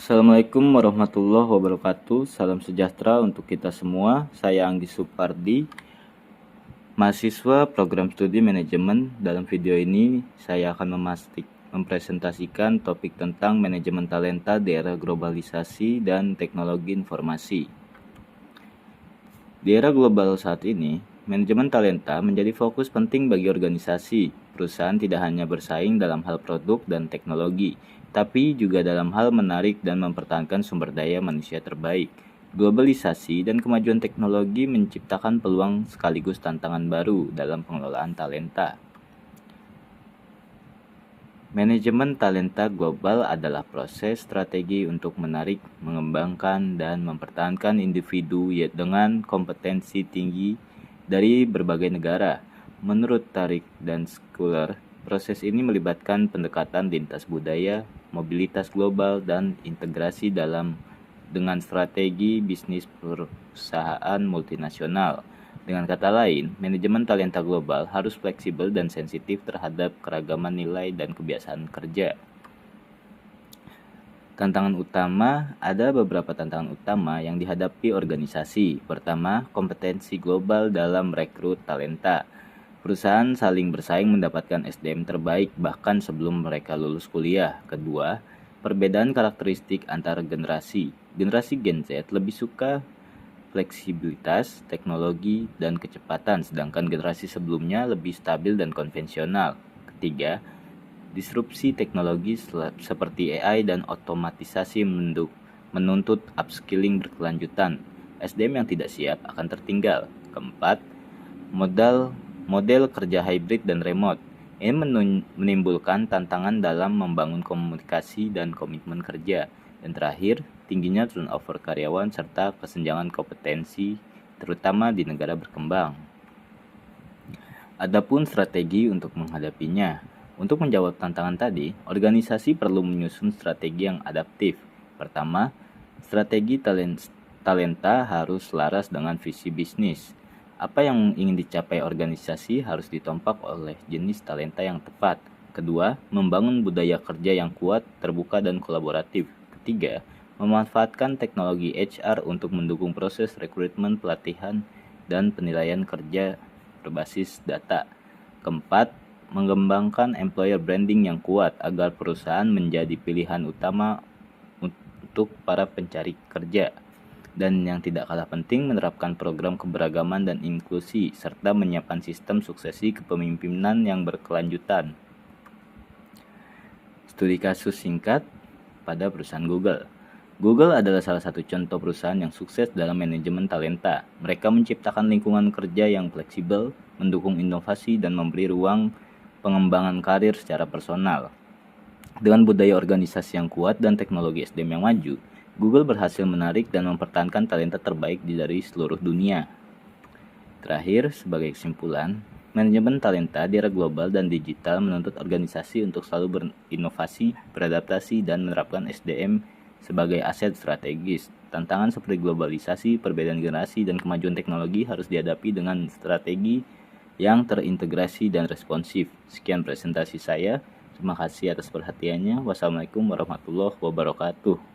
Assalamualaikum warahmatullahi wabarakatuh. Salam sejahtera untuk kita semua. Saya Anggi Supardi, mahasiswa program studi manajemen. Dalam video ini saya akan mempresentasikan topik tentang manajemen talenta di era globalisasi dan teknologi informasi. Di era global saat ini, manajemen talenta menjadi fokus penting bagi organisasi. Perusahaan tidak hanya bersaing dalam hal produk dan teknologi, tapi juga dalam hal menarik dan mempertahankan sumber daya manusia terbaik. Globalisasi dan kemajuan teknologi menciptakan peluang sekaligus tantangan baru dalam pengelolaan talenta. Manajemen talenta global adalah proses strategi untuk menarik, mengembangkan, dan mempertahankan individu dengan kompetensi tinggi dari berbagai negara. Menurut Tariq dan Schuler, proses ini melibatkan pendekatan lintas budaya, mobilitas global, dan integrasi dengan strategi bisnis perusahaan multinasional. Dengan kata lain, manajemen talenta global harus fleksibel dan sensitif terhadap keragaman nilai dan kebiasaan kerja. Ada beberapa tantangan utama yang dihadapi organisasi. Pertama, kompetensi global dalam rekrut talenta. Perusahaan saling bersaing mendapatkan SDM terbaik bahkan sebelum mereka lulus kuliah. Kedua, perbedaan karakteristik antar generasi. Generasi Gen Z lebih suka fleksibilitas, teknologi, dan kecepatan, sedangkan generasi sebelumnya lebih stabil dan konvensional. Ketiga, disrupsi teknologi seperti AI dan otomatisasi menuntut upskilling berkelanjutan. SDM yang tidak siap akan tertinggal. Keempat, model kerja hybrid dan remote. Ini menimbulkan tantangan dalam membangun komunikasi dan komitmen kerja. Dan terakhir, tingginya turnover karyawan serta kesenjangan kompetensi, terutama di negara berkembang. Adapun strategi untuk menghadapinya. Untuk menjawab tantangan tadi, organisasi perlu menyusun strategi yang adaptif. Pertama, strategi talenta harus selaras dengan visi bisnis. Apa yang ingin dicapai organisasi harus ditompak oleh jenis talenta yang tepat. Kedua, membangun budaya kerja yang kuat, terbuka, dan kolaboratif. Ketiga, memanfaatkan teknologi HR untuk mendukung proses rekrutmen, pelatihan, dan penilaian kerja berbasis data. Keempat, mengembangkan employer branding yang kuat agar perusahaan menjadi pilihan utama untuk para pencari kerja. Dan yang tidak kalah penting, menerapkan program keberagaman dan inklusi, serta menyiapkan sistem suksesi kepemimpinan yang berkelanjutan. Studi kasus singkat pada perusahaan Google. Google adalah salah satu contoh perusahaan yang sukses dalam manajemen talenta. Mereka menciptakan lingkungan kerja yang fleksibel, mendukung inovasi, dan memberi ruang pengembangan karir secara personal. Dengan budaya organisasi yang kuat dan teknologi SDM yang maju, Google berhasil menarik dan mempertahankan talenta terbaik dari seluruh dunia. Terakhir, sebagai kesimpulan, manajemen talenta di era global dan digital menuntut organisasi untuk selalu berinovasi, beradaptasi, dan menerapkan SDM sebagai aset strategis. Tantangan seperti globalisasi, perbedaan generasi, dan kemajuan teknologi harus dihadapi dengan strategi yang terintegrasi dan responsif. Sekian presentasi saya. Terima kasih atas perhatiannya. Wassalamualaikum warahmatullahi wabarakatuh.